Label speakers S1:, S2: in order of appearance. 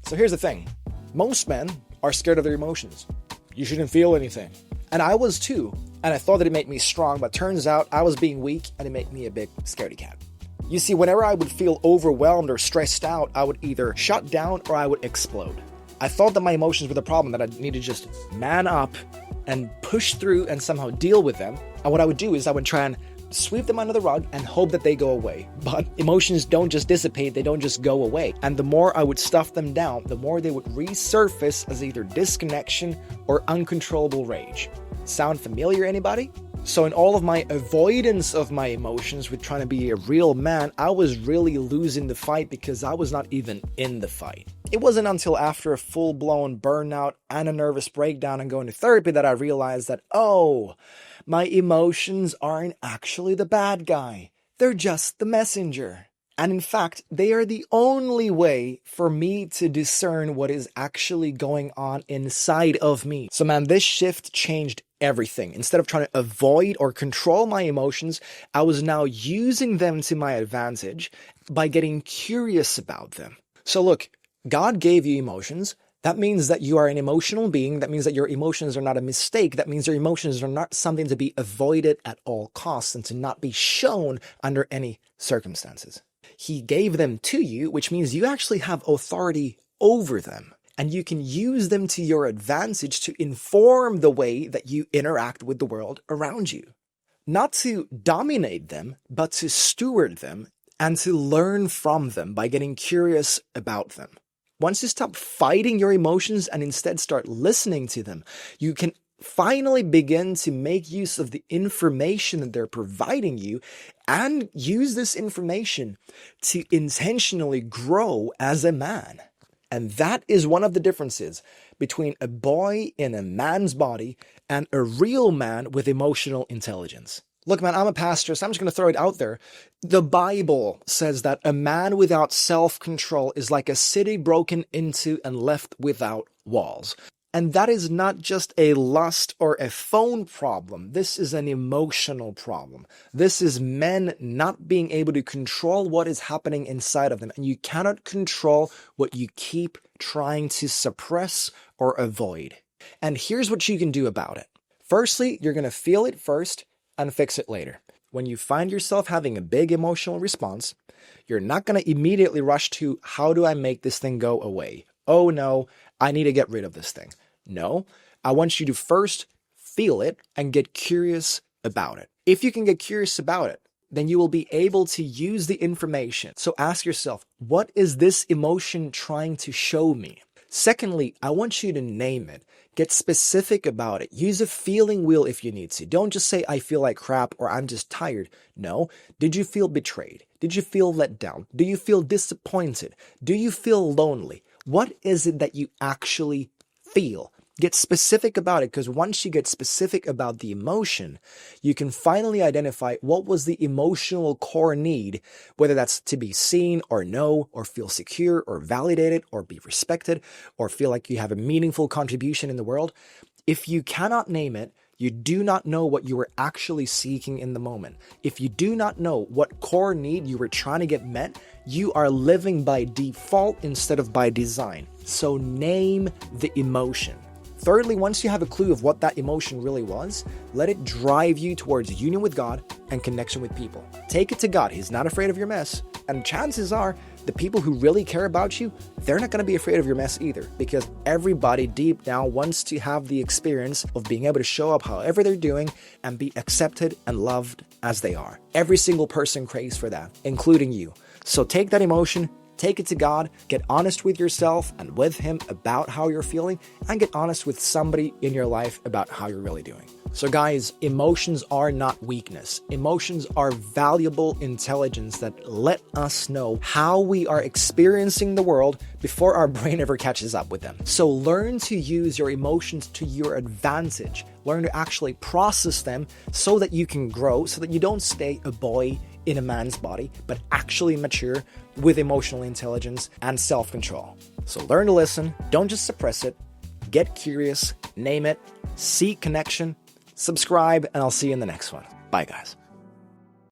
S1: So here's the thing. Most men are scared of their emotions. You shouldn't feel anything. And I was too. And I thought that it made me strong, but turns out I was being weak and it made me a big scaredy cat. You see, whenever I would feel overwhelmed or stressed out, I would either shut down or I would explode. I thought that my emotions were the problem, that I needed to just man up and push through and somehow deal with them. And what I would do is I would try and sweep them under the rug and hope that they go away. But emotions don't just dissipate, they don't just go away. And the more I would stuff them down, the more they would resurface as either disconnection or uncontrollable rage. Sound familiar, anybody? So in all of my avoidance of my emotions with trying to be a real man, I was really losing the fight because I was not even in the fight. It wasn't until after a full-blown burnout and a nervous breakdown and going to therapy that I realized that, oh, my emotions aren't actually the bad guy. They're just the messenger. And in fact, they are the only way for me to discern what is actually going on inside of me. So man, this shift changed everything. Instead of trying to avoid or control my emotions, I was now using them to my advantage by getting curious about them. So look, God gave you emotions. That means that you are an emotional being. That means that your emotions are not a mistake. That means your emotions are not something to be avoided at all costs and to not be shown under any circumstances. He gave them to you, which means you actually have authority over them. And you can use them to your advantage to inform the way that you interact with the world around you. Not to dominate them, but to steward them and to learn from them by getting curious about them. Once you stop fighting your emotions and instead start listening to them, you can finally begin to make use of the information that they're providing you and use this information to intentionally grow as a man. And that is one of the differences between a boy in a man's body and a real man with emotional intelligence. Look, man, I'm a pastor, so I'm just going to throw it out there. The Bible says that a man without self-control is like a city broken into and left without walls. And that is not just a lust or a phone problem. This is an emotional problem. This is men not being able to control what is happening inside of them. And you cannot control what you keep trying to suppress or avoid. And here's what you can do about it. Firstly, you're going to feel it first and fix it later. When you find yourself having a big emotional response, you're not going to immediately rush to, how do I make this thing go away? Oh no, I need to get rid of this thing. No, I want you to first feel it and get curious about it. If you can get curious about it, then you will be able to use the information. So ask yourself, what is this emotion trying to show me? Secondly, I want you to name it. Get specific about it. Use a feeling wheel if you need to. Don't just say, I feel like crap or I'm just tired. No. Did you feel betrayed? Did you feel let down? Do you feel disappointed? Do you feel lonely? What is it that you actually feel? Get specific about it, because once you get specific about the emotion, you can finally identify what was the emotional core need, whether that's to be seen or know or feel secure or validated or be respected or feel like you have a meaningful contribution in the world. If you cannot name it, you do not know what you were actually seeking in the moment. If you do not know what core need you were trying to get met, you are living by default instead of by design. So name the emotion. Thirdly, once you have a clue of what that emotion really was, let it drive you towards union with God and connection with people. Take it to God. He's not afraid of your mess. And chances are, the people who really care about you, they're not going to be afraid of your mess either, because everybody deep down wants to have the experience of being able to show up however they're doing and be accepted and loved as they are. Every single person craves for that, including you. So take that emotion, take it to God, get honest with yourself and with Him about how you're feeling, and get honest with somebody in your life about how you're really doing. So guys, emotions are not weakness. Emotions are valuable intelligence that let us know how we are experiencing the world before our brain ever catches up with them. So learn to use your emotions to your advantage. Learn to actually process them so that you can grow, so that you don't stay a boy in a man's body, but actually mature with emotional intelligence and self-control. So learn to listen, don't just suppress it, get curious, name it, seek connection, subscribe, and I'll see you in the next one. Bye, guys.